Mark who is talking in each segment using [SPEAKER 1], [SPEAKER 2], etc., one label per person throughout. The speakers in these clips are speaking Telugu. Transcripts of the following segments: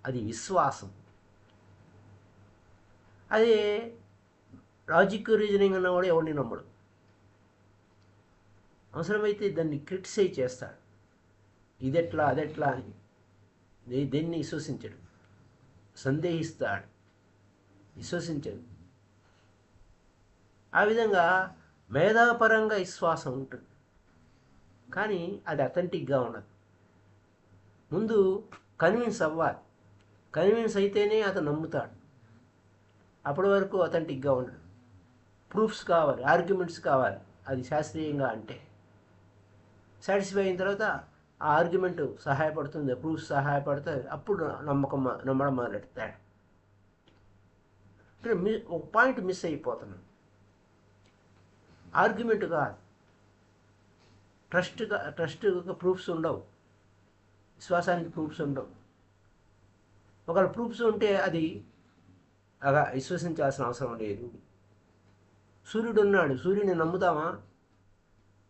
[SPEAKER 1] అది విశ్వాసం. అదే లాజిక్ రీజనింగ్ అన్నవాడు ఎవరిని నమ్మడు. అవసరమైతే దాన్ని క్రిటిసైజ్ చేస్తాడు, ఇదెట్లా అదెట్లా అని. దేన్ని విశ్వసించడు, సందేహిస్తాడు, విశ్వసించడు. ఆ విధంగా మేధాపరంగా విశ్వాసం ఉంటుంది, కానీ అది అథెంటిక్గా ఉండదు. ముందు కన్విన్స్ అవ్వాలి, కన్విన్స్ అయితేనే అతను నమ్ముతాడు. అప్పటి వరకు అథెంటిక్గా ఉండదు. ప్రూఫ్స్ కావాలి, ఆర్గ్యుమెంట్స్ కావాలి. అది శాస్త్రీయంగా అంటే సాటిస్ఫై అయిన తర్వాత ఆ ఆర్గ్యుమెంట్ సహాయపడుతుంది, ప్రూఫ్స్ సహాయపడుతుంది, అప్పుడు నమ్మడం మొదలెడతాడు. ఒక పాయింట్ మిస్ అయిపోతున్నాను. ఆర్గ్యుమెంట్ కాదు, ట్రస్ట్ ప్రూఫ్స్ ఉండవు, విశ్వాసానికి ప్రూఫ్స్ ఉండవు. ఒకవేళ ప్రూఫ్స్ ఉంటే అది అలా విశ్వసించాల్సిన అవసరం లేదు. సూర్యుడు ఉన్నాడు, సూర్యుడిని నమ్ముతామా?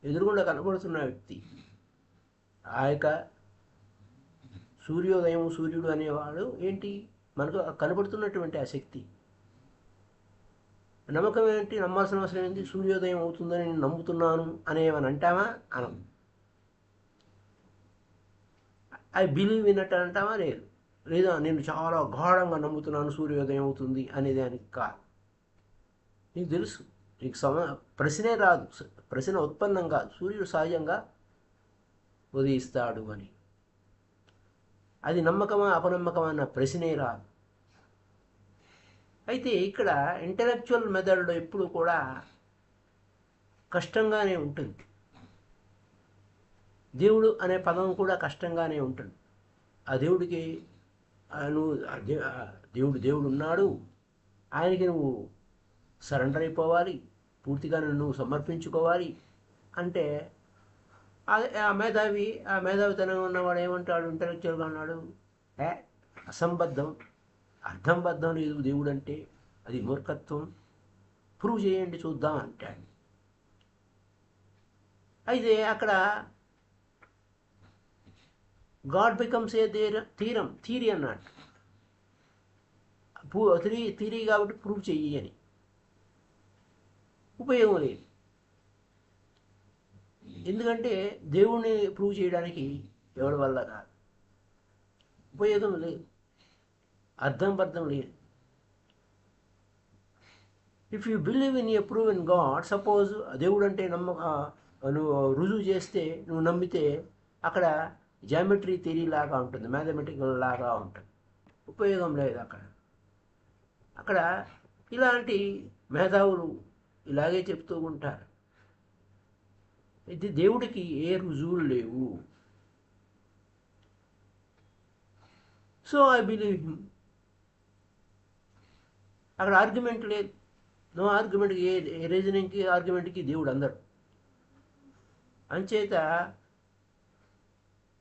[SPEAKER 1] ఎదురుగుండా కనబడుతున్న వ్యక్తి, ఆ యొక్క సూర్యోదయం, సూర్యుడు అనేవాడు ఏంటి, మనకు కనబడుతున్నటువంటి ఆ శక్తి. నమ్మకం ఏంటి? నమ్మాల్సిన అవసరం ఏంటి? సూర్యోదయం అవుతుందని నేను నమ్ముతున్నాను అనేమని అంటామా? అనం. ఐ బిలీవ్ ఇన్ అట్ అంటామా? లేదు. లేదా నేను చాలా గాఢంగా నమ్ముతున్నాను సూర్యోదయం అవుతుంది అనేదానికి కాదు. నీకు తెలుసు, నీకు ప్రశ్నే రాదు, ప్రశ్న ఉత్పన్నం కాదు, సూర్యుడు సహజంగా ఉదయిస్తాడు అని. అది నమ్మకమా అపనమ్మకమా అన్న ప్రశ్నే రాదు. అయితే ఇక్కడ ఇంటలెక్చువల్ మెథడ్లో ఎప్పుడు కూడా కష్టంగానే ఉంటుంది. దేవుడు అనే పదం కూడా కష్టంగానే ఉంటుంది. ఆ దేవుడికి నువ్వు దేవుడు ఉన్నాడు, ఆయనకి నువ్వు సరెండర్ అయిపోవాలి, పూర్తిగా నువ్వు సమర్పించుకోవాలి అంటే ఆ మేధావితనం ఉన్నవాడు ఏమంటాడు? ఇంటలెక్చువల్గా అన్నాడు, అసంబద్ధం, అర్థంబద్ధం లేదు దేవుడు అంటే, అది మూర్ఖత్వం, ప్రూవ్ చేయండి చూద్దాం అంటాడు. అయితే అక్కడ గాడ్ బికమ్స్ ఏ థీరీ అన్నాడు. థీరీ కాబట్టి ప్రూవ్ చెయ్యి అని. ఉపయోగం లేదు. ఎందుకంటే దేవుణ్ణి ప్రూవ్ చేయడానికి ఎవరి వల్ల కాదు, ఉపయోగం లేదు, అర్థం లేదు. If you believe in a prove in God, suppose దేవుడు అంటే నువ్వు రుజువు చేస్తే, నువ్వు నమ్మితే అక్కడ జామెట్రీ థియరీ లాగా ఉంటుంది, మ్యాథమెటికల్ లాగా ఉంటుంది, ఉపయోగం లేదు. అక్కడ ఇలాంటి మేధావులు ఇలాగే చెప్తూ ఉంటారు. ఇది దేవుడికి ఏ రుజువులు లేవు, సో ఐ బిలీవ్ హిమ్. అక్కడ ఆర్గ్యుమెంట్ లేదు, నో ఆర్గ్యుమెంట్. ఏ రీజనింగ్కి ఆర్గ్యుమెంట్కి దేవుడు అందరు. అంచేత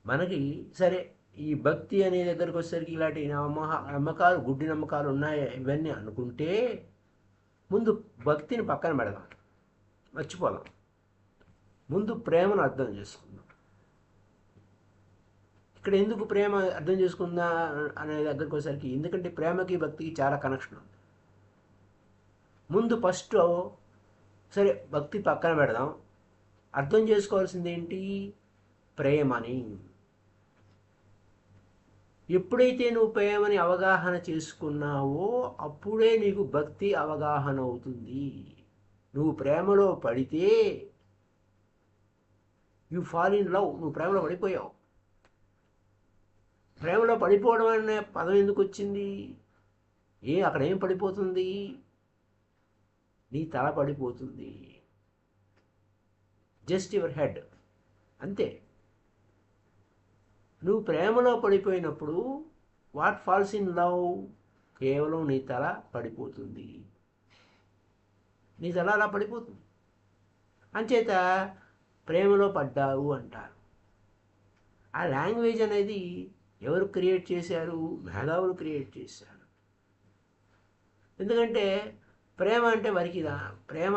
[SPEAKER 1] మనకి సరే ఈ భక్తి అనే దగ్గరకు వచ్చేసరికి ఇలాంటి నమ్మకాలు, గుడ్డి నమ్మకాలు ఉన్నాయి ఇవన్నీ అనుకుంటే ముందు భక్తిని పక్కన పెడదాం, మర్చిపోదాం. ముందు ప్రేమను అర్థం చేసుకుందాం. ఇక్కడ ఎందుకు ప్రేమ అర్థం చేసుకుందా అనే దగ్గరికి వచ్చేసరికి, ఎందుకంటే ప్రేమకి భక్తికి చాలా కనెక్షన్ ఉంది. ముందు ఫస్ట్ సరే భక్తి పక్కన పెడదాం, అర్థం చేసుకోవాల్సింది ఏంటి? ప్రేమని. ఎప్పుడైతే నువ్వు ప్రేమని అవగాహన చేసుకున్నావో అప్పుడే నీకు భక్తి అవగాహన అవుతుంది. నువ్వు ప్రేమలో పడితే యు ఫాల్ ఇన్ లవ్, నువ్వు ప్రేమలో పడిపోయావు. ప్రేమలో పడిపోవడం అనే పదం ఎందుకు వచ్చింది? అక్కడ ఏం పడిపోతుంది? నీ తల పడిపోతుంది, జస్ట్ యువర్ హెడ్, అంతే. నువ్వు ప్రేమలో పడిపోయినప్పుడు వాట్ ఫాల్స్ ఇన్ లవ్? కేవలం నీ తల పడిపోతుంది, నీ తల అలా పడిపోతుంది. అంచేత ప్రేమలో పడ్డావు అంటారు. ఆ లాంగ్వేజ్ అనేది ఎవరు క్రియేట్ చేశారు? మేధావులు క్రియేట్ చేశారు. ఎందుకంటే ప్రేమ అంటే వారికి ప్రేమ,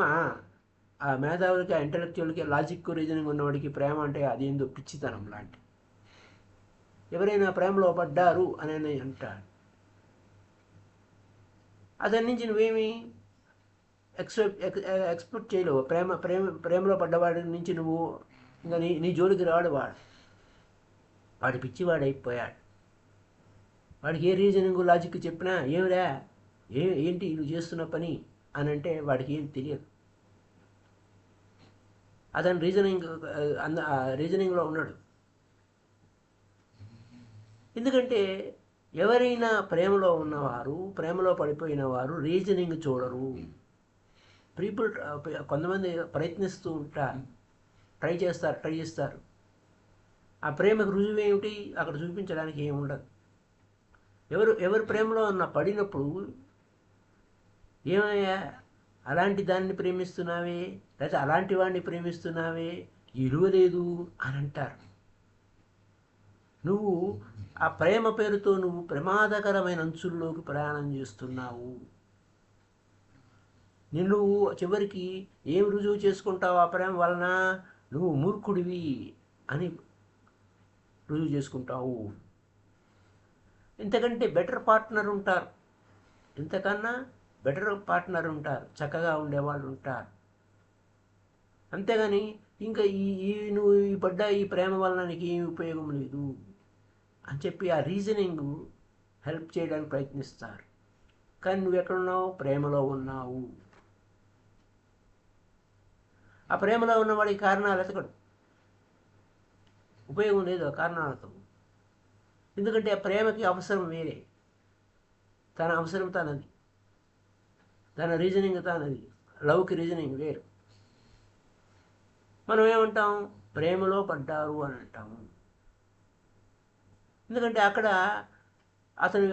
[SPEAKER 1] ఆ మేధావులకి, ఆ ఇంటలెక్చువల్కి, లాజిక్ రీజనింగ్ ఉన్నవాడికి ప్రేమ అంటే అది ఏందో పిచ్చితనం లాంటి. ఎవరైనా ప్రేమలో పడ్డారు అని అంటాడు. అతని నుంచి నువ్వేమి ఎక్స్పెక్ట్ చేయలేవు. ప్రేమలో పడ్డవాడి నుంచి నువ్వు ఇంకా నీ జోలికి రాడు. వాడి పిచ్చివాడైపోయాడు. వాడికి ఏ రీజనింగ్ లాజిక్ చెప్పినా ఏమిరా ఏంటి నువ్వు చేస్తున్న పని అని అంటే వాడికి ఏం తెలియదు. అతను రీజనింగ్లో ఉన్నాడు. ఎందుకంటే ఎవరైనా ప్రేమలో ఉన్నవారు, ప్రేమలో పడిపోయిన వారు రీజనింగ్ చూడరు. కొంతమంది ప్రయత్నిస్తూ ఉంటారు, ట్రై చేస్తారు. ఆ ప్రేమకు రుజువు ఏమిటి? అక్కడ చూపించడానికి ఏమి ఉండదు. ఎవరు ప్రేమలో పడినప్పుడు ఏమయ్యా అలాంటి దాన్ని ప్రేమిస్తున్నావే, లేకపోతే అలాంటి వాడిని ప్రేమిస్తున్నావే, విలువ లేదు అని అంటారు. నువ్వు ఆ ప్రేమ పేరుతో నువ్వు ప్రమాదకరమైన అంచుల్లోకి ప్రయాణం చేస్తున్నావు. నువ్వు చివరికి ఏం రుజువు చేసుకుంటావు? ఆ ప్రేమ వలన నువ్వు మూర్ఖుడివి అని రుజువు చేసుకుంటావు. ఇంతకంటే బెటర్ పార్ట్నర్ ఉంటారు, ఇంతకన్నా బెటర్ పార్ట్నర్ ఉంటారు, చక్కగా ఉండేవాళ్ళు ఉంటారు. అంతేగాని ఇంకా నువ్వు పడ్డ ఈ ప్రేమ వలన నీకు ఏమి ఉపయోగం లేదు అని చెప్పి ఆ రీజనింగ్ హెల్ప్ చేయడానికి ప్రయత్నిస్తారు. కానీ నువ్వు ఎక్కడున్నావు? ప్రేమలో ఉన్నావు. ఆ ప్రేమలో ఉన్నవాడికి కారణాలు ఎతకడు, ఉపయోగం లేదు ఆ కారణాలతో. ఎందుకంటే ఆ ప్రేమకి అవసరం వేరే, తన అవసరం తనది, తన రీజనింగ్ తనది, లవ్కి రీజనింగ్ వేరు. మనం ఏమంటాం? ప్రేమలో పడ్డారు అని అంటాము. ఎందుకంటే అక్కడ అతను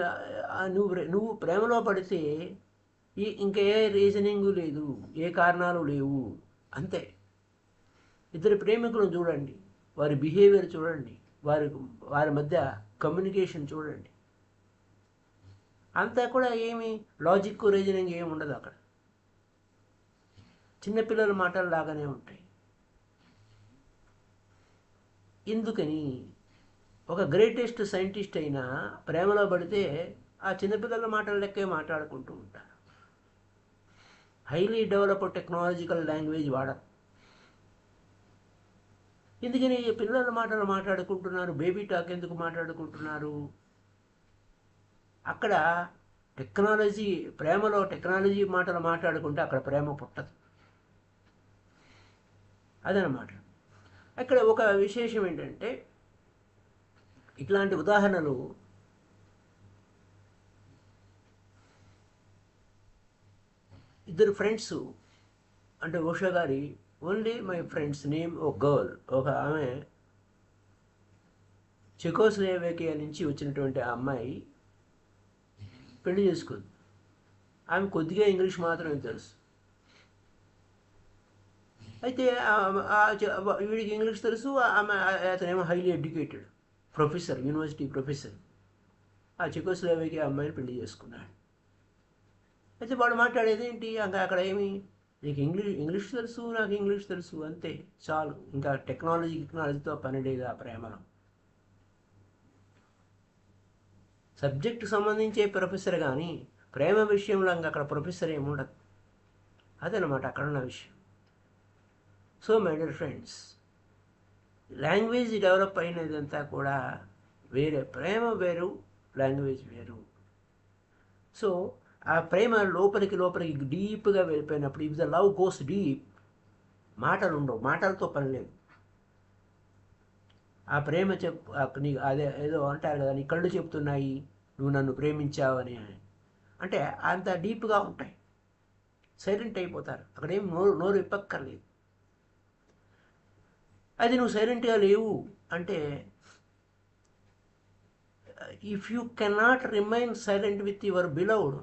[SPEAKER 1] నువ్వు ప్రేమలో పడితే ఇంకే రీజనింగ్ లేదు, ఏ కారణాలు లేవు, అంతే. ఇద్దరు ప్రేమికులను చూడండి, వారి బిహేవియర్ చూడండి, వారి మధ్య కమ్యూనికేషన్ చూడండి, అంతా కూడా ఏమి లాజిక్ రీజనింగ్ ఏమి ఉండదు అక్కడ. చిన్నపిల్లల మాటలు లాగానే ఉంటాయి. ఎందుకని? ఒక గ్రేటెస్ట్ సైంటిస్ట్ అయినా ప్రేమలో పడితే ఆ చిన్నపిల్లల మాటల లెక్కే మాట్లాడుకుంటూ ఉంటారు. హైలీ డెవలప్డ్ టెక్నాలజికల్ లాంగ్వేజ్ వాడరు. ఎందుకని పిల్లల మాటలు మాట్లాడుకుంటున్నారు? బేబీ టాక్ ఎందుకు మాట్లాడుకుంటున్నారు? అక్కడ ప్రేమలో టెక్నాలజీ మాటలు మాట్లాడుకుంటే అక్కడ ప్రేమ పుట్టదు. అదనమాట. అక్కడ ఒక విశేషం ఏంటంటే, ఇట్లాంటి ఉదాహరణలు ఇద్దరు ఫ్రెండ్స్, అంటే ఉషా గారి ఓన్లీ మై ఫ్రెండ్స్ నేమ్ ఓ గర్ల్, ఒక ఆమె చెకోస్లోవేకియా నుంచి వచ్చినటువంటి ఆ అమ్మాయి పెళ్లి చేసుకుంది. ఆమె కొద్దిగా ఇంగ్లీష్ మాత్రమే తెలుసు. అయితే వీడికి ఇంగ్లీష్ తెలుసు, అతనేమో highly educated professor, university professor. ఆ చెకోస్లోవేకియా అమ్మాయిని పెళ్లి చేసుకున్నాడు. అయితే వాడు మాట్లాడేది ఏంటి? అక్కడ ఏమి, నీకు ఇంగ్లీష్ తెలుసు, నాకు ఇంగ్లీష్ తెలుసు, అంతే చాలు. ఇంకా టెక్నాలజీతో పని లేదు ఆ ప్రేమలో. సబ్జెక్టు సంబంధించే ప్రొఫెసర్ కానీ ప్రేమ విషయంలో ఇంకా అక్కడ ప్రొఫెసర్ ఏముండదు. అదనమాట అక్కడ ఉన్న విషయం. So my dear friends, language develop అయినదంతా కూడా వేరే. ప్రేమ వేరు, లాంగ్వేజ్ వేరు. సో ఆ ప్రేమ లోపలికి డీప్గా వెళ్ళిపోయినప్పుడు, if the love goes deep, మాటలు ఉండవు, మాటలతో పని లేదు. ఆ ప్రేమ నీకు అదే ఏదో అంటారు కదా, నీ కళ్ళు చెప్తున్నాయి నువ్వు నన్ను ప్రేమించావని. అంటే అంత డీప్గా ఉంటాయి. సైలెంట్ అయిపోతారు. అక్కడేం నోరు ఇప్పక్కర్లేదు. అది నువ్వు సైలెంట్గా లేవు అంటే, if you cannot remain silent with your beloved,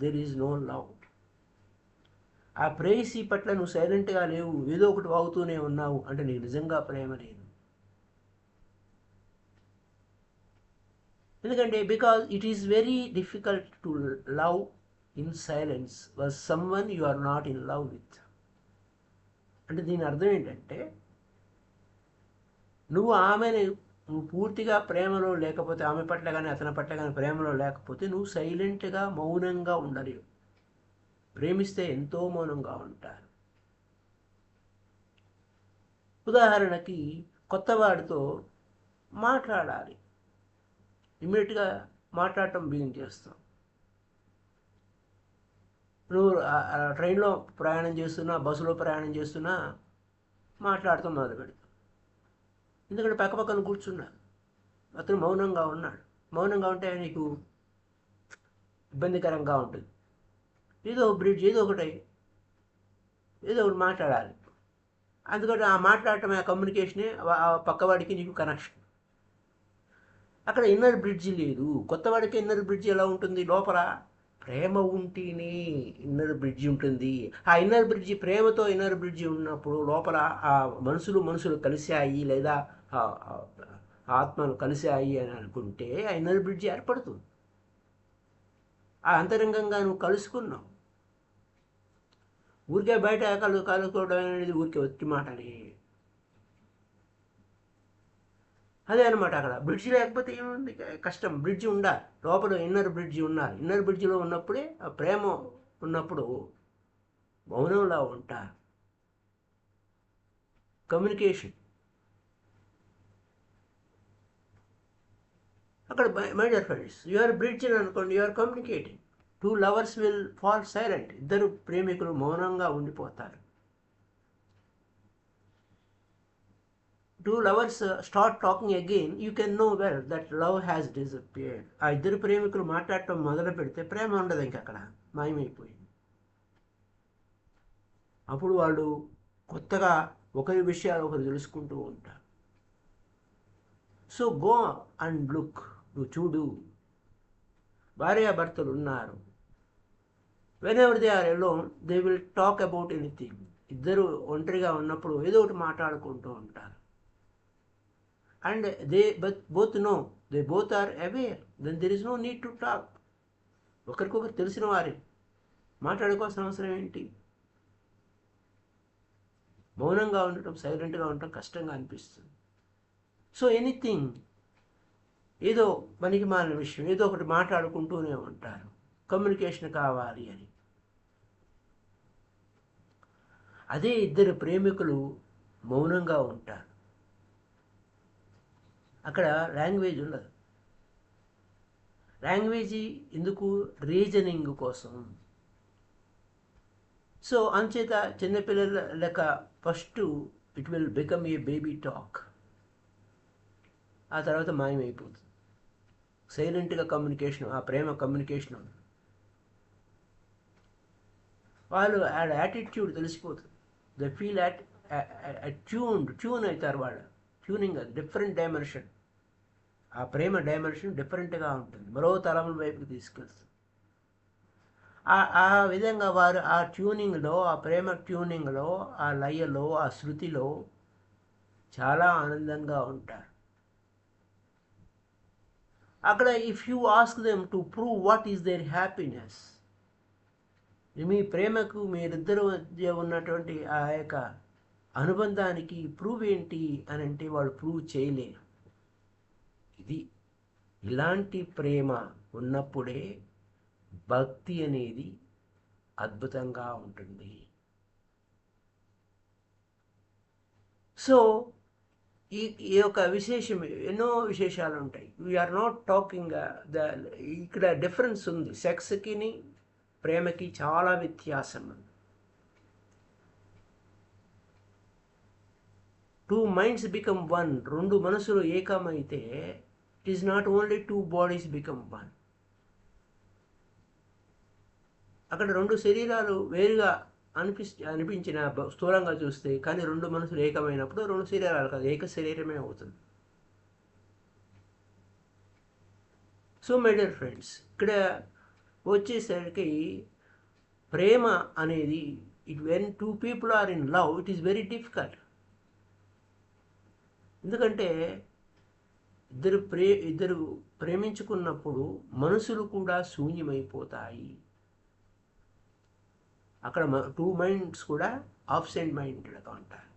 [SPEAKER 1] there is no love. ఆ ప్రేయసి పట్ల నువ్వు సైలెంట్గా లేవు, ఏదో ఒకటి వాగుతూనే ఉన్నావు అంటే నీకు నిజంగా ప్రేమ లేదు. ఎందుకంటే because it is very difficult to love in silence was someone you are not in love with. అంటే దీని అర్థం ఏంటంటే, నువ్వు ఆమెను నువ్వు పూర్తిగా ప్రేమలో లేకపోతే, ఆమె పట్ల కానీ అతని పట్ల కానీ ప్రేమలో లేకపోతే నువ్వు సైలెంట్గా మౌనంగా ఉండలేవు. ప్రేమిస్తే ఎంతో మౌనంగా ఉంటారు. ఉదాహరణకి కొత్త వాడితో మాట్లాడాలి, ఇమ్మీడియట్గా మాట్లాడటం బిగిన్ చేస్తాం. నువ్వు ట్రైన్లో ప్రయాణం చేస్తున్నా, బస్సులో ప్రయాణం చేస్తున్నా మాట్లాడటం మొదలు పెడతావు. ఎందుకంటే పక్కపక్కన కూర్చున్నాడు, అతను మౌనంగా ఉన్నాడు. మౌనంగా ఉంటే నీకు ఇబ్బందికరంగా ఉంటుంది. ఏదో బ్రిడ్జ్, ఏదో ఒకటి మాట్లాడాలి. అందుకని ఆ మాట్లాడటం, ఆ కమ్యూనికేషనే ఆ పక్కవాడికి నీకు కనెక్షన్. అక్కడ ఇన్నర్ బ్రిడ్జ్ లేదు. కొత్తవాడికి ఇన్నర్ బ్రిడ్జ్ ఎలా ఉంటుంది? లోపల ప్రేమ ఉంటేనే ఇన్నర్ బ్రిడ్జ్ ఉంటుంది. ఆ ఇన్నర్ బ్రిడ్జి, ప్రేమతో ఇన్నర్ బ్రిడ్జి ఉన్నప్పుడు లోపల ఆ మనుషులు కలిశాయి, లేదా ఆత్మలు కలిశాయి అని అనుకుంటే ఆ ఇన్నర్ బ్రిడ్జి ఏర్పడుతుంది. ఆ అంతరంగంగా నువ్వు కలుసుకున్నావు. ఊరికే బయట కలుసుకోవడం అనేది ఊరికే వచ్చి మాటని. అదే అనమాట. అక్కడ బ్రిడ్జ్ లేకపోతే ఏముంది, కష్టం. బ్రిడ్జ్ ఉండాలి, లోపల ఇన్నర్ బ్రిడ్జ్ ఉండాలి. ఇన్నర్ బ్రిడ్జ్లో ఉన్నప్పుడే ఆ ప్రేమ ఉన్నప్పుడు మౌనంలో ఉంటారు. కమ్యూనికేషన్ అక్కడ. My dear friends, your bridge అని అనుకోండి, you're communicating. 2 lovers will fall silent. ఇద్దరు ప్రేమికులు మౌనంగా ఉండిపోతారు. 2 lovers start talking again, you can know well that love has disappeared. ఆ ఇద్దరు ప్రేమికులు మాట్లాడటం మొదలు పెడితే ప్రేమ ఉండదు, ఇంక అక్కడ మాయమైపోయింది. అప్పుడు వాళ్ళు కొత్తగా ఒకరి విషయాలు ఒకరు తెలుసుకుంటూ ఉంటారు. సో గో అండ్ లుక్, నువ్వు చూడు. భార్యాభర్తలు ఉన్నారు, whenever they are alone they will talk about anything. ఇద్దరు ఒంటరిగా ఉన్నప్పుడు ఏదో ఒకటి మాట్లాడుకుంటూ ఉంటారు. And they both know, they both are aware, then there is no need to talk. ఒకరికొకరు తెలిసిన వారే, మాట్లాడుకోవాల్సిన అవసరం ఏంటి? మౌనంగా ఉండటం, సైలెంట్గా ఉండటం కష్టంగా అనిపిస్తుంది. సో ఎనీథింగ్, ఏదో పనికి మాలిన విషయం ఏదో ఒకటి మాట్లాడుకుంటూనే ఉంటారు, కమ్యూనికేషన్ కావాలి అని. అదే ఇద్దరు ప్రేమికులు మౌనంగా ఉంటారు. అక్కడ లాంగ్వేజ్ ఉండదు. లాంగ్వేజీ ఎందుకు? రీజనింగ్ కోసం. సో అంచేత చిన్నపిల్లల లెక్క first it will become a baby talk, ఆ తర్వాత మాయమైపోతుంది. సైలెంట్గా కమ్యూనికేషన్, ఆ ప్రేమ కమ్యూనికేషన్ ఉంది. వాళ్ళు ఆ యాటిట్యూడ్ తెలిసిపోతుంది. దే ఫీల్ ట్యూన్ అవుతారు వాళ్ళు. ట్యూనింగ్, అది డిఫరెంట్ డైమెన్షన్. ఆ ప్రేమ డైమెన్షన్ డిఫరెంట్గా ఉంటుంది, మరో తలముల వైపుకి తీసుకెళ్తుంది. ఆ విధంగా వారు ఆ ట్యూనింగ్లో, ఆ ప్రేమ ట్యూనింగ్లో, ఆ లయలో, ఆ శృతిలో చాలా ఆనందంగా ఉంటారు. అక్కడ if you ask them to prove what is their happiness, మీ ప్రేమకు, మీరిద్దరు మధ్య ఉన్నటువంటి ఆ యొక్క అనుబంధానికి ప్రూవ్ ఏంటి అని అంటే వాళ్ళు ప్రూవ్ చేయలేరు. ఇది ఇలాంటి ప్రేమ ఉన్నప్పుడే భక్తి అనేది అద్భుతంగా ఉంటుంది. సో ఈ యొక్క విశేషం, ఎన్నో విశేషాలు ఉంటాయి. వీఆర్ నాట్ టాకింగ్ ఇక్కడ డిఫరెన్స్ ఉంది. సెక్స్కి ప్రేమకి చాలా వ్యత్యాసం ఉంది. 2 minds become one. 2 మనసులు ఏకమైతే it is not only 2 bodies become one. అక్కడ 2 శరీరాలు వేరుగా అనిపించిన స్థూలంగా చూస్తే, కానీ 2 మనసులు ఏకమైనప్పుడు 2 శరీరాలు కాదు, ఏక శరీరమే అవుతుంది. సో మై డియర్ ఫ్రెండ్స్, ఇక్కడ వచ్చేసరికి ప్రేమ అనేది, when 2 people are in love, it is very difficult. ఎందుకంటే ఇద్దరు ప్రేమించుకున్నప్పుడు మనసులు కూడా శూన్యమైపోతాయి. అక్కడ 2 minds కూడా ఆబ్సెంట్ మైండెడ్గా ఉంటారు.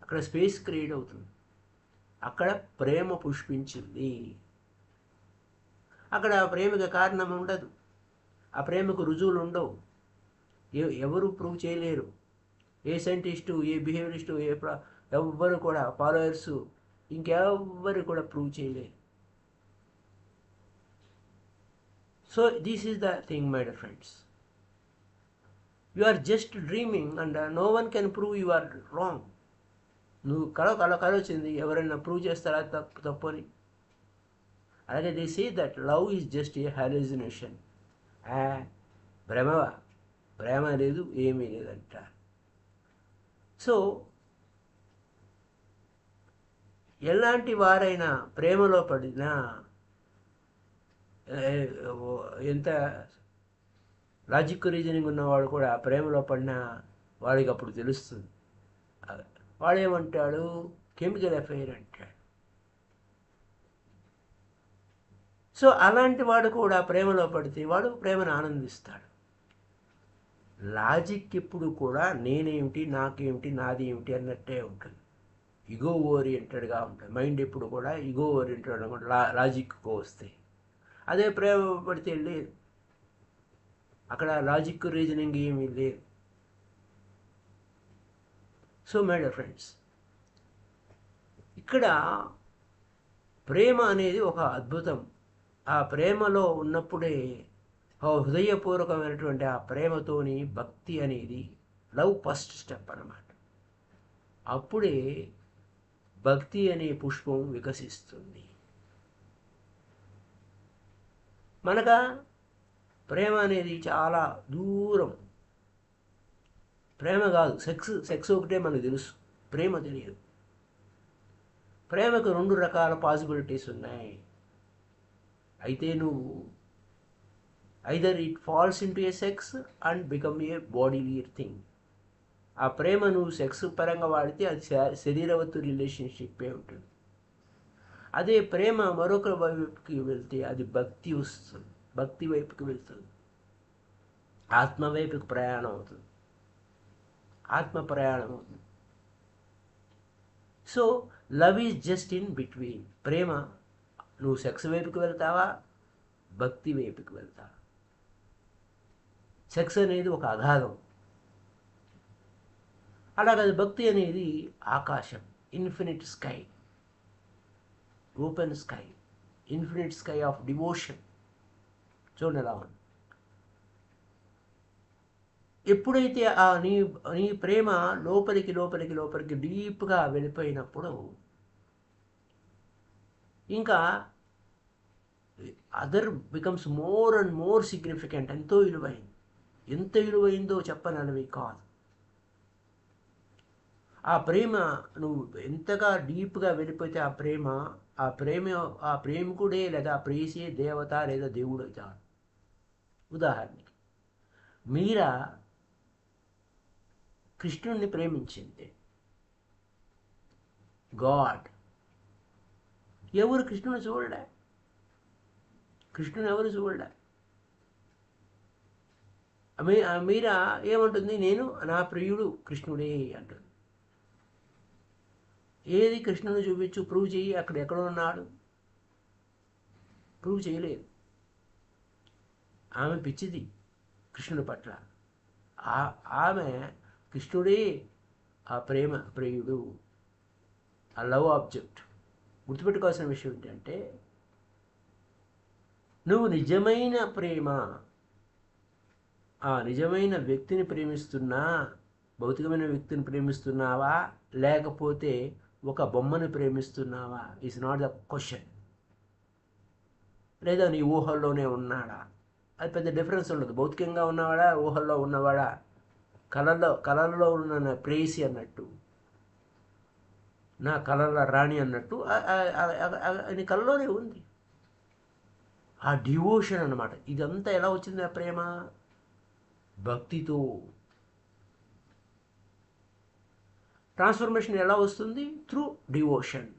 [SPEAKER 1] అక్కడ స్పేస్ క్రియేట్ అవుతుంది. అక్కడ ప్రేమ పుష్పించింది. అక్కడ ఆ ప్రేమకి కారణం ఉండదు, ఆ ప్రేమకు రుజువులు ఉండవు, ఎవరు ప్రూవ్ చేయలేరు. ఏ సైంటిస్టు, ఏ బిహేవియరిస్టు, ఎవ్వరు కూడా ఫాలోయర్సు ఇంకెవ్వరు కూడా ప్రూవ్ చేయలేరు. So this is the thing my dear friends. You are just dreaming and no one can prove you are wrong. నువ్వు కల వచ్చింది, ఎవరైనా ప్రూవ్ చేస్తారా తప్పు అని? అలాగే they say that love is just a hallucination. ప్రేమ లేదు, ఏమీ లేదంట. సో ఎలాంటి వారైనా ప్రేమలో పడినా, ఎంత లాజిక్ రీజనింగ్ ఉన్నవాడు కూడా ప్రేమలో పడినా వాడికి అప్పుడు తెలుస్తుంది. వాడేమంటాడు? కెమికల్ అఫైర్ అంటాడు. సో అలాంటి వాడు కూడా ప్రేమలో పడితే వాడు ప్రేమను ఆనందిస్తాడు. లాజిక్ ఎప్పుడు కూడా నేనేమిటి, నాకేమిటి, నాది ఏమిటి అన్నట్టే ఉంటుంది. ఇగో ఓరియంటెడ్గా ఉంటుంది మైండ్ ఎప్పుడు కూడా. ఇగో ఓరియంటెడ్ అనుకుంటే లాజిక్కు వస్తాయి. అదే ప్రేమ పడితే లేదు, అక్కడ లాజిక్ రీజనింగ్ ఏమీ లేదు. సో మై డియర్ ఫ్రెండ్స్, ఇక్కడ ప్రేమ అనేది ఒక అద్భుతం. ఆ ప్రేమలో ఉన్నప్పుడే, హృదయపూర్వకమైనటువంటి ఆ ప్రేమతోని భక్తి అనేది లవ్ ఫస్ట్ స్టెప్ అన్నమాట. అప్పుడే భక్తి అనే పుష్పం వికసిస్తుంది. మనక ప్రేమ అనేది చాలా దూరం. ప్రేమ కాదు, సెక్స్ ఒకటే మనకు తెలుసు, ప్రేమ తెలియదు. ప్రేమకు 2 రకాల పాసిబిలిటీస్ ఉన్నాయి. అయితే నువ్వు either it falls into a sex and become a bodily thing. ఆ ప్రేమ నువ్వు సెక్స్ పరంగా వాడితే అది శరీరవత్తు రిలేషన్షిప్పే ఉంటుంది. అదే ప్రేమ మరొక వైపుకి వెళ్తే అది భక్తి వస్తుంది, భక్తి వైపుకి వెళ్తుంది, ఆత్మ వైపుకి ప్రయాణం అవుతుంది, ఆత్మ ప్రయాణం అవుతుంది. So love is just in between. ప్రేమ నువ్వు సెక్స్ వైపుకి వెళ్తావా, భక్తి వైపుకి వెళ్తావా? సెక్స్ అనేది ఒక అగాధం, అలాగే భక్తి అనేది ఆకాశం, infinite sky, open sky, infinite sky of devotion. చూడండి ఎలా ఉంది. ఎప్పుడైతే ఆ నీ ప్రేమ లోపలికి లోపలికి లోపలికి డీప్గా వెళ్ళిపోయినప్పుడు ఇంకా other becomes more and more significant. ఎంతో విలువైంది. ఎంత విలువైందో చెప్పనవి కాదు. ఆ ప్రేమ నువ్వు ఎంతగా డీప్గా వెళ్ళిపోతే ఆ ప్రేమికుడే లేదా ఆ ప్రేసే దేవత లేదా దేవుడు అవుతాడు. ఉదాహరణకి మీరా కృష్ణుడిని ప్రేమించింది. గాడ్ ఎవరు కృష్ణుని చూడలే, కృష్ణుని ఎవరు చూడలే. మీరా ఏమంటుంది? నేను నా ప్రియుడు కృష్ణుడే అంటుంది. ఏది కృష్ణుని చూపించు, ప్రూవ్ చేయి, అక్కడ ఎక్కడ ఉన్నాడు? ప్రూవ్ చేయలేదు. ఆమె పిచ్చిది కృష్ణుడి పట్ల. ఆమె కృష్ణుడే ఆ ప్రియుడు, ఆ లవ్ ఆబ్జెక్ట్. గుర్తుపెట్టుకోవాల్సిన విషయం ఏంటంటే, నువ్వు నిజమైన ప్రేమ, ఆ నిజమైన వ్యక్తిని ప్రేమిస్తున్నా, భౌతికమైన వ్యక్తిని ప్రేమిస్తున్నావా లేకపోతే ఒక బొమ్మని ప్రేమిస్తున్నావా ఈజ్ నాట్ ద క్వశ్చన్. లేదా నీ ఊహల్లోనే ఉన్నాడా, అది పెద్ద డిఫరెన్స్ ఉండదు. భౌతికంగా ఉన్నవాడా, ఊహల్లో ఉన్నవాడా, కళల్లో ఉన్న ప్రేయసి అన్నట్టు, నా కళల రాణి అన్నట్టు నీ కళలోనే ఉంది. ఆ డివోషన్ అన్నమాట. ఇదంతా ఎలా వచ్చింది? ఆ ప్రేమ భక్తితో. ట్రాన్స్ఫర్మేషన్ ఎలా వస్తుంది? Through devotion.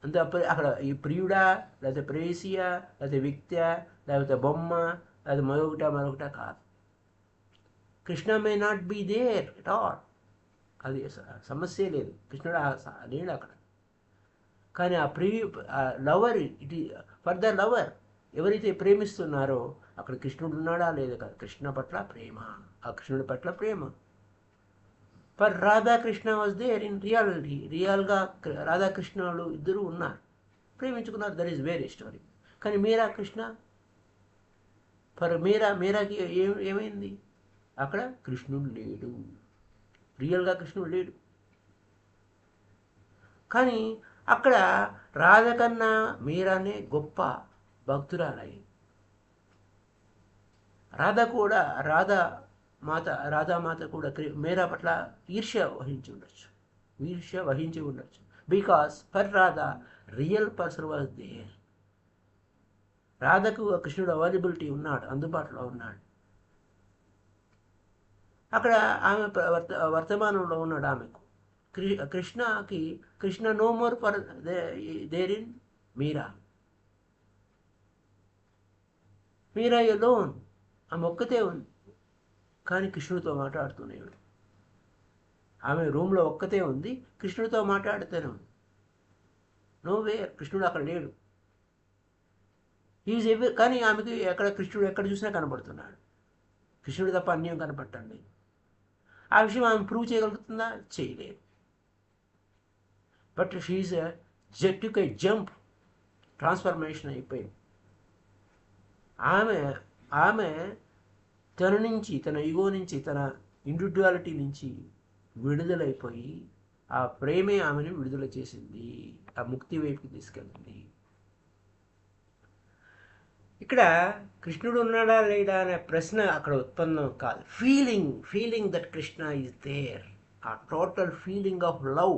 [SPEAKER 1] అంతే. అక్కడ ఈ ప్రియుడా, లేకపోతే ప్రేయసియా, లేకపోతే వ్యక్త్యా, లేకపోతే బొమ్మ, లేకపోతే మరొకట కాదు. Krishna may not be there at all. అది సమస్యే లేదు. కృష్ణుడు లేడు అక్కడ. కానీ ఆ lover it for the lover ఎవరైతే ప్రేమిస్తున్నారో అక్కడ కృష్ణుడు ఉన్నాడా లేదా కదా, కృష్ణ పట్ల ప్రేమ, ఆ కృష్ణుడి పట్ల ప్రేమ. For Radhakrishna was there in reality, రియల్గా రాధాకృష్ణులు ఇద్దరు ఉన్నారు, ప్రేమించుకున్నారు, దట్ ఈస్ వేరే స్టోరీ. కానీ మీరా కృష్ణ, ఫర్ మీరాకి ఏమైంది, అక్కడ కృష్ణుడు లేడు, రియల్గా కృష్ణుడు లేడు. కానీ అక్కడ రాధ కన్నా మీరానే గొప్ప భక్తురాలయ్యి. రాధామాత కూడా మీరా పట్ల ఈర్ష్య వహించి ఉండొచ్చు. Because for Radha real person was there. రాధకు కృష్ణుడు అవైలబిలిటీ ఉన్నాడు, అందుబాటులో ఉన్నాడు. అక్కడ ఆమె వర్తమానంలో ఉన్నాడు ఆమెకు. Krishna no more for there in Meera. Meera alone, ఆమె ఒక్కతే ఉంది, కానీ కృష్ణుడితో మాట్లాడుతూనే ఉంది. ఆమె రూమ్లో ఒక్కతే ఉంది, కృష్ణుడితో మాట్లాడుతూనే ఉంది. నో వే, కృష్ణుడు అక్కడ లేడు. కానీ ఆమెకి కృష్ణుడు ఎక్కడ చూసినా కనపడుతున్నాడు. కృష్ణుడు తప్ప అన్యం కనపడటండి. ఆ విషయం ఆమె ప్రూవ్ చేయగలుగుతుందా? చేయలేదు. But she's took a jump, transformation అయిపోయింది. ఆమె తన ఈగో నుంచి, తన ఇండివిజువాలిటీ నుంచి విడుదలైపోయి ఆ ప్రేమే ఆమెను విడుదల చేసింది, ఆ ముక్తి వైపుకి తీసుకెళ్ళింది. ఇక్కడ కృష్ణుడు ఉన్నాడా లేడా అనే ప్రశ్న అక్కడ ఉత్పన్నం కాదు. Feeling that Krishna is there, ఆ టోటల్ ఫీలింగ్ ఆఫ్ లవ్,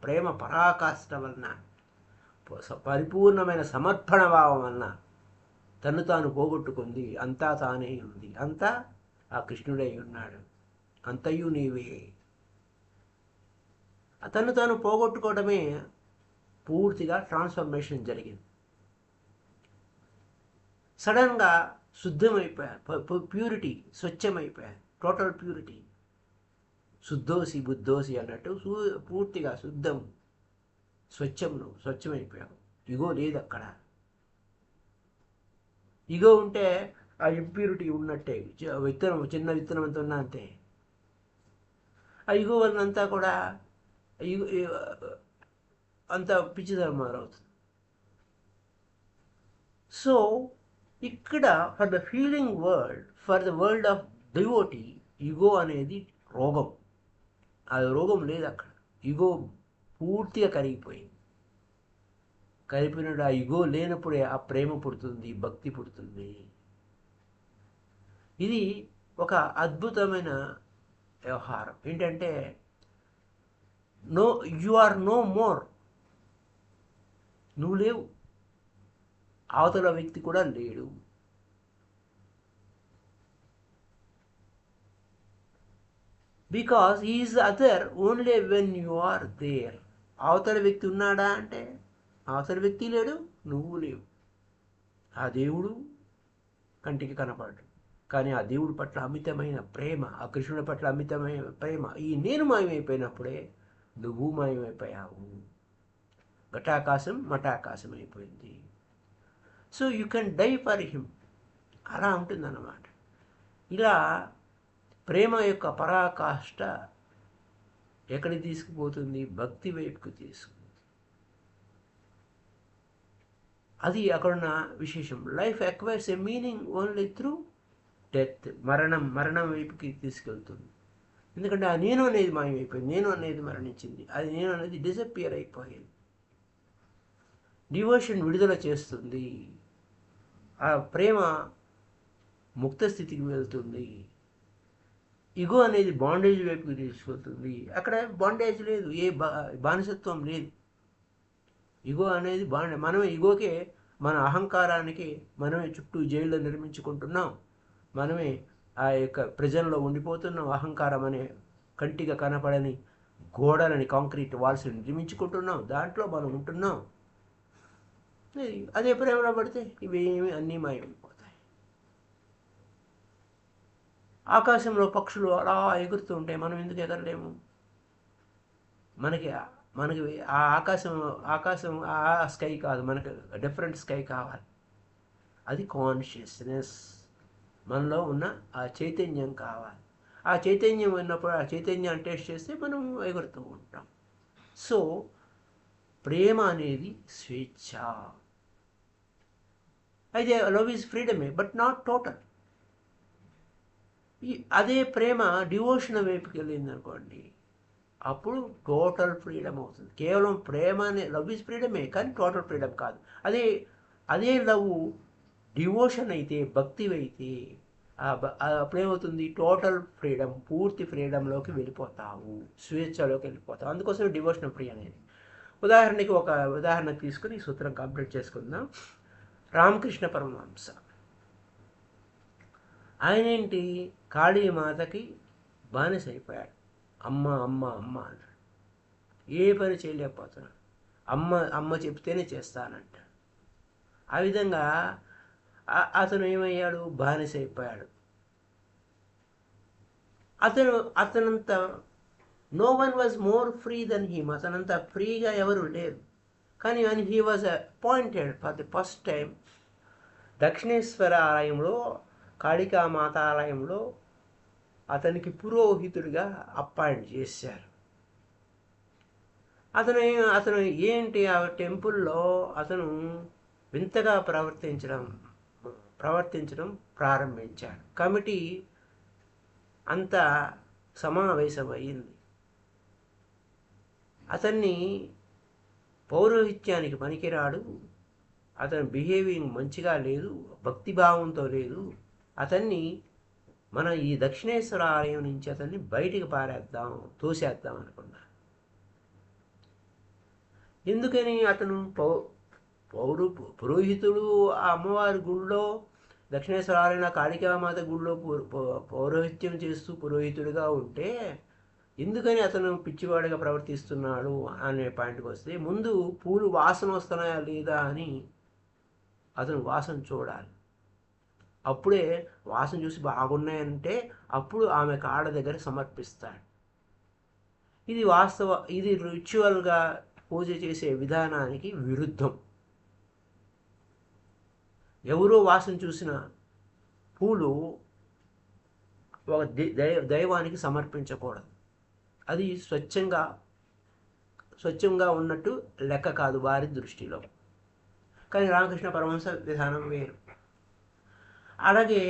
[SPEAKER 1] ప్రేమ పరాకాష్ఠ వలన, పరిపూర్ణమైన సమర్పణ భావం వలన తను తాను పోగొట్టుకుంది. అంతా తానే ఉంది, అంతా ఆ కృష్ణుడై ఉన్నాడు, అంతయు నీవే. తను తాను పోగొట్టుకోవడమే పూర్తిగా ట్రాన్స్ఫర్మేషన్ జరిగింది. సడన్గా శుద్ధమైపోయారు, ప్యూరిటీ, స్వచ్ఛమైపోయారు, టోటల్ ప్యూరిటీ. శుద్ధోసి బుద్ధోసి అన్నట్టు పూర్తిగా స్వచ్ఛమైపోయావు. ఇగో లేదు అక్కడ. ఇగో ఉంటే ఆ ఇంప్యూరిటీ ఉన్నట్టే, చిన్న విత్తనం అంత ఉన్నా అంతే. ఆ ఇగో వలనంతా కూడా అంత పిచ్చిదరమారు అవుతుంది. సో ఇక్కడ for the feeling world, for the world of devotee, ego అనేది రోగం. అది రోగం లేదు అక్కడ. ఇగో పూర్తిగా కరిగిపోయింది. కరిగిపోయినప్పుడు ఆ ఇగో లేనప్పుడే ఆ ప్రేమ పుడుతుంది, భక్తి పుడుతుంది. ఇది ఒక అద్భుతమైన వ్యవహారం. ఏంటంటే యు ఆర్ నో మోర్, నువ్వు లేవు, అవతల వ్యక్తి కూడా లేడు. Because he is other only when you are there. అవతల వ్యక్తి ఉన్నాడా అంటే అవతల వ్యక్తి లేడు, నువ్వు లేవు. ఆ దేవుడు కంటికి కనపడడు, కానీ ఆ దేవుడి పట్ల అమితమైన ప్రేమ, ఆ కృష్ణుడి పట్ల అమితమైన ప్రేమ, ఈ నేను మాయమైపోయినప్పుడే నువ్వు మాయమైపోయావు. ఘటాకాశం మఠాకాశం అయిపోయింది. So you can die for him. అలా ఉంటుందన్నమాట. ఇలా ప్రేమ యొక్క పరాకాష్ఠ ఎక్కడికి తీసుకుపోతుంది? భక్తి వైపుకు తీసుకుంది. అది అక్కడున్న విశేషం. Life acquires a meaning only through death. మరణం వైపుకి తీసుకెళ్తుంది. ఎందుకంటే ఆ నేను అనేది మాయమైపోయింది, నేను అనేది మరణించింది, అది నేను అనేది డిసపియర్ అయిపోయింది. డివోషన్ విడుదల చేస్తుంది, ఆ ప్రేమ ముక్త స్థితికి వెళ్తుంది. ఇగో అనేది బాండేజ్ వైపుకి తీసుకెళ్తుంది. అక్కడ బాండేజ్ లేదు, ఏ బానిసత్వం లేదు. ఇగో అనేది మనమే ఇగోకే, మన అహంకారానికి మనమే చుట్టూ జైల్లో నిర్మించుకుంటున్నాం. మనమే ఆ యొక్క ప్రజల్లో ఉండిపోతున్నాం. అహంకారం అనే కంటిగా కనపడని గోడలని, కాంక్రీట్ వాల్స్ నిర్మించుకుంటున్నాం. దాంట్లో మనం ఉంటున్నాం. అదే ప్రేమలో పడితే ఇవేమి అన్నీ మాయమైపోతాయి. ఆకాశంలో పక్షులు అలా ఎగురుతూ ఉంటాయి, మనం ఎందుకు ఎగరలేము? మనకి ఆ ఆకాశం ఆకాశం ఆ స్కై కాదు, మనకు డిఫరెంట్ స్కై కావాలి. అది కాన్షియస్నెస్, మనలో ఉన్న ఆ చైతన్యం కావాలి. ఆ చైతన్యం ఉన్నప్పుడు ఆ చైతన్యాన్ని టేస్ట్ చేస్తే మనం ఎగురుతూ ఉంటాం. సో ప్రేమ అనేది స్వేచ్ఛ. అయితే లవ్ ఈజ్ ఫ్రీడమే, బట్ నాట్ టోటల్. అదే ప్రేమ డివోషన్ వైపుకి వెళ్ళింది అనుకోండి, అప్పుడు టోటల్ ఫ్రీడమ్ అవుతుంది. కేవలం ప్రేమ అనే లవ్ ఈజ్ ఫ్రీడమే, కానీ టోటల్ ఫ్రీడమ్ కాదు. అదే అదే లవ్ డివోషన్ అయితే, భక్తి అయితే అప్పుడేమవుతుంది, టోటల్ ఫ్రీడమ్, పూర్తి ఫ్రీడంలోకి వెళ్ళిపోతావు, స్వేచ్ఛలోకి వెళ్ళిపోతావు. అందుకోసం డివోషన్ ఫ్రీ అనేది. ఉదాహరణకి ఒక ఉదాహరణ తీసుకుని ఈ సూత్రం కంప్లీట్ చేసుకుందాం. రామకృష్ణ పరమహంస ఆయన ఏంటి, కాళీమాతకి బానిస అయిపోయాడు. అమ్మ అమ్మ అమ్మ అన్నాడు. ఏ పని చేయలేకపోతున్నాడు. అమ్మ అమ్మ చెప్తేనే చేస్తానంట. ఆ విధంగా అతను ఏమయ్యాడు, బానిస అయిపోయాడు. అతనంత no one was more free than him. అతనంత ఫ్రీగా ఎవరు లేరు. కానీ when he was appointed for the first time, Dakshineswar ఆలయంలో, కాళికామాత ఆలయంలో అతనికి పురోహితుడిగా అపాయింట్ చేశారు. అతను ఏంటి, ఆ టెంపుల్లో అతను వింతగా ప్రవర్తించడం ప్రారంభించాడు. కమిటీ అంతా సమావేశం అయ్యింది. అతన్ని పౌరోహిత్యానికి పనికిరాడు, అతని బిహేవింగ్ మంచిగా లేదు, భక్తిభావంతో లేదు, అతన్ని మన ఈ దక్షిణేశ్వర ఆలయం నుంచి అతన్ని బయటికి పారేద్దాం, తోసేద్దాం అనుకున్నారు. ఎందుకని, అతను పురోహితుడు ఆ అమ్మవారి గుళ్ళో, దక్షిణేశ్వర ఆలయం కాళికామాత గుళ్ళో పౌరోహిత్యం చేస్తూ పురోహితుడిగా ఉంటే ఎందుకని అతను పిచ్చివాడిగా ప్రవర్తిస్తున్నాడు అనే పాయింట్కి వస్తే, ముందు పూలు వాసన వస్తున్నాయా లేదా అని అతను వాసన చూడాలి. అప్పుడే వాసన చూసి బాగున్నాయంటే అప్పుడు ఆమె కాళ్ళ దగ్గర సమర్పిస్తాడు. ఇది రిచువల్గా పూజ చేసే విధానానికి విరుద్ధం. ఎవరో వాసన చూసిన పూలు ఒక దైవానికి సమర్పించకూడదు. అది స్వచ్ఛంగా ఉన్నట్టు లెక్క కాదు వారి దృష్టిలో. కానీ రామకృష్ణ పరమహంస విధానం వేరు. అలాగే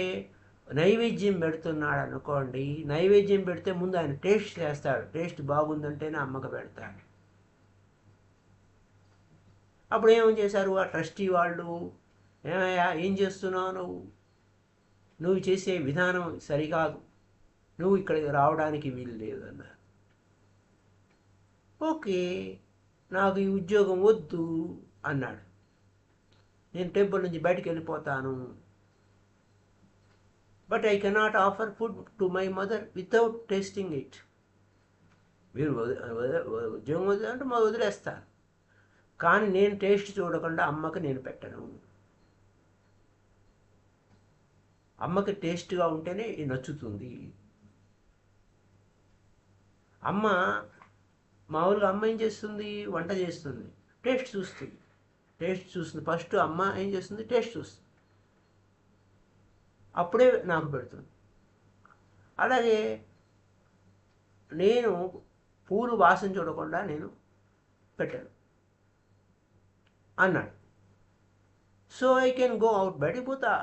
[SPEAKER 1] నైవేద్యం పెడుతున్నాడు అనుకోండి, నైవేద్యం పెడితే ముందు ఆయన టేస్ట్ చేస్తాడు. టేస్ట్ బాగుందంటేనే అమ్మకు పెడతాడు. అప్పుడు ఏమేం చేశారు ఆ ట్రస్టీ వాళ్ళు, ఏమయ్యా ఏం చేస్తున్నావు, నువ్వు చేసే విధానం సరికాదు, నువ్వు ఇక్కడికి రావడానికి వీలు లేదు అన్నారు. ఓకే, నాకు ఈ ఉద్యోగం వద్దు అన్నాడు. నేను టెంపుల్ నుంచి బయటికి వెళ్ళిపోతాను. But I cannot offer food to my mother without tasting it. మీరు ఉద్యోగం వదిలేంటే వదిలేస్తారు, కానీ నేను టేస్ట్ చూడకుండా అమ్మకి నేను పెట్టను. అమ్మకి టేస్ట్గా ఉంటేనే నచ్చుతుంది. అమ్మ మామూలుగా అమ్మ ఏం చేస్తుంది, వంట చేస్తుంది, టేస్ట్ చూస్తుంది. ఫస్ట్ అమ్మ ఏం చేస్తుంది, టేస్ట్ చూస్తుంది, అప్పుడే నాకు పెడుతుంది. అలాగే నేను పూలు వాసన చూడకుండా నేను పెట్టాను అన్నాడు. So I can go out, బయటికి పోతా,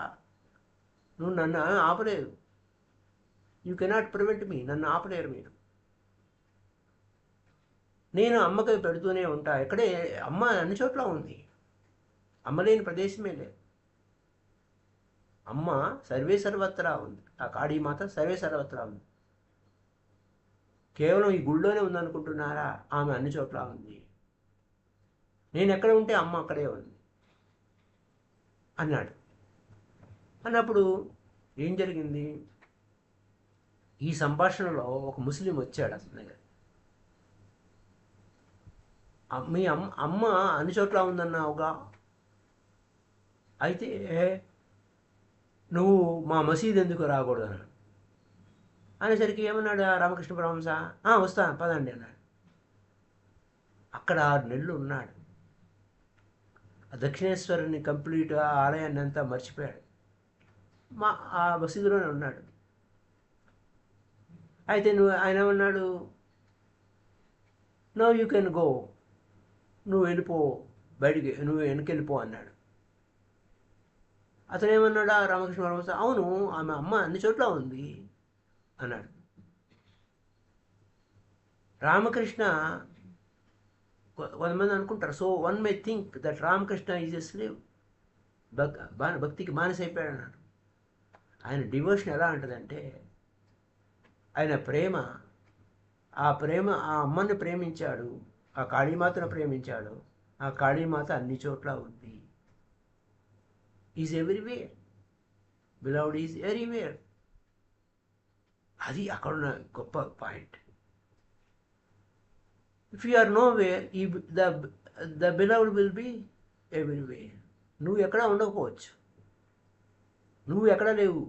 [SPEAKER 1] నువ్వు నన్ను ఆపలేరు. యూ కెనాట్ ప్రివెంట్ మీ, నన్ను ఆపలేరు మీరు. నేను అమ్మకి పెడుతూనే ఉంటా. ఎక్కడే అమ్మ అన్ని చోట్ల ఉంది, అమ్మ లేని ప్రదేశమే లేదు. అమ్మ సర్వే సర్వత్రా ఉంది. ఆ కాళీమాత సర్వే సర్వత్రా ఉంది. కేవలం ఈ గుళ్ళోనే ఉందనుకుంటున్నారా, ఆమె అన్ని చోట్ల ఉంది. నేను ఎక్కడ ఉంటే అమ్మ అక్కడే ఉంది అన్నాడు. అన్నప్పుడు ఏం జరిగింది, ఈ సంభాషణలో ఒక ముస్లిం వచ్చాడు అతని దగ్గర. మీ అమ్మ అన్ని చోట్ల ఉందన్నావుగా, అయితే నువ్వు మా మసీదు ఎందుకు రాకూడదు అన్నాడు. అనేసరికి ఏమన్నాడు రామకృష్ణ పరమహంస, వస్తాను పదండి అన్నాడు. అక్కడ 6 నెలలు ఉన్నాడు. ఆ దక్షిణేశ్వరుని కంప్లీట్గా ఆలయాన్ని అంతా మర్చిపోయాడు. ఆ మసీదులోనే ఉన్నాడు. అయితే ఆయన ఏమన్నాడు, నో యూ కెన్ గో, నువ్వు వెళ్ళిపో, బయటికి నువ్వు వెనకెళ్ళిపో అన్నాడు. అతను ఏమన్నాడు, రామకృష్ణ పరమహంస, అవును ఆమె అమ్మ అన్ని చోట్ల ఉంది అన్నాడు. రామకృష్ణ, కొంతమంది అనుకుంటారు, so one may think that Ramakrishna is a slave, భక్తికి బానిస అయిపోయాడు అన్నాడు. ఆయన డివోషన్ ఎలా ఉంటుందంటే, ఆయన ప్రేమ, ఆ అమ్మని ప్రేమించాడు, ఆ కాళీమాతను ప్రేమించాడు, ఆ కాళీమాత అన్ని చోట్ల ఉంది. Is everywhere, beloved is everywhere. అది అక్కడున్న గొప్ప point. If you are nowhere, the beloved will be everywhere. నువ్వు ఎక్కడ ఉండకపోవచ్చు, నువ్వు ఎక్కడ లేవు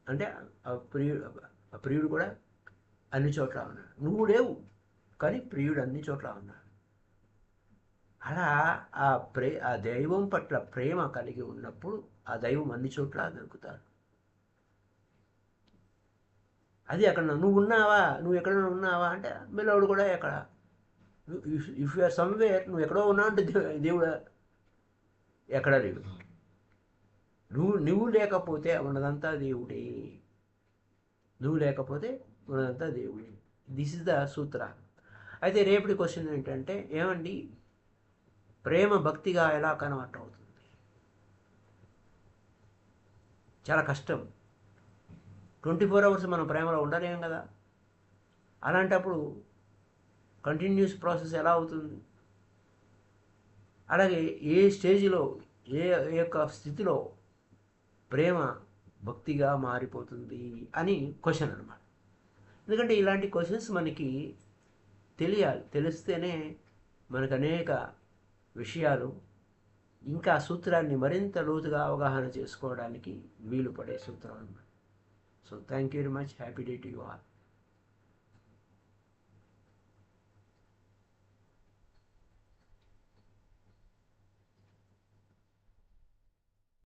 [SPEAKER 1] అంటే ఆ ప్రియుడు కూడా అన్ని చోట్ల ఉన్నాడు. నువ్వు లేవు కానీ ప్రియుడు అన్ని చోట్ల ఉన్నాడు. అలా ఆ దైవం పట్ల ప్రేమ కలిగి ఉన్నప్పుడు ఆ దైవం అన్ని చోట్ల దొరుకుతాడు. అది అక్కడ నువ్వు ఉన్నావా, నువ్వు ఎక్కడ ఉన్నావా అంటే బిలవ్డ్ కూడా ఎక్కడ. ఇఫ్ యు ఆర్ సమ్వేర్, నువ్వు ఎక్కడో ఉన్నావు అంటే దేవుడు ఎక్కడా లేవు. నువ్వు లేకపోతే ఉన్నదంతా దేవుడే, నువ్వు లేకపోతే ఉన్నదంతా దేవుడే. దిస్ ఇస్ ద సూత్ర. అయితే రేపటి క్వశ్చన్ ఏంటంటే, ఏమండి ప్రేమ భక్తిగా ఎలా కన్వర్ట్ అవుతుంది? చాలా కష్టం. 24 అవర్స్ మనం ప్రేమలో ఉండలేం కదా. అలాంటప్పుడు కంటిన్యూస్ ప్రాసెస్ ఎలా అవుతుంది? అలాగే ఏ స్టేజ్లో, ఏ యొక్క స్థితిలో ప్రేమ భక్తిగా మారిపోతుంది అని క్వశ్చన్ అనమాట. ఎందుకంటే ఇలాంటి క్వశ్చన్స్ మనకి తెలియాలి. తెలిస్తేనే మనకు అనేక విషయాలు, ఇంకా సూత్రాన్ని మరింత లోతుగా అవగాహన చేసుకోవడానికి వీలు పడే సూత్రం అన్నమాట. So thank you very much. Happy day to you all.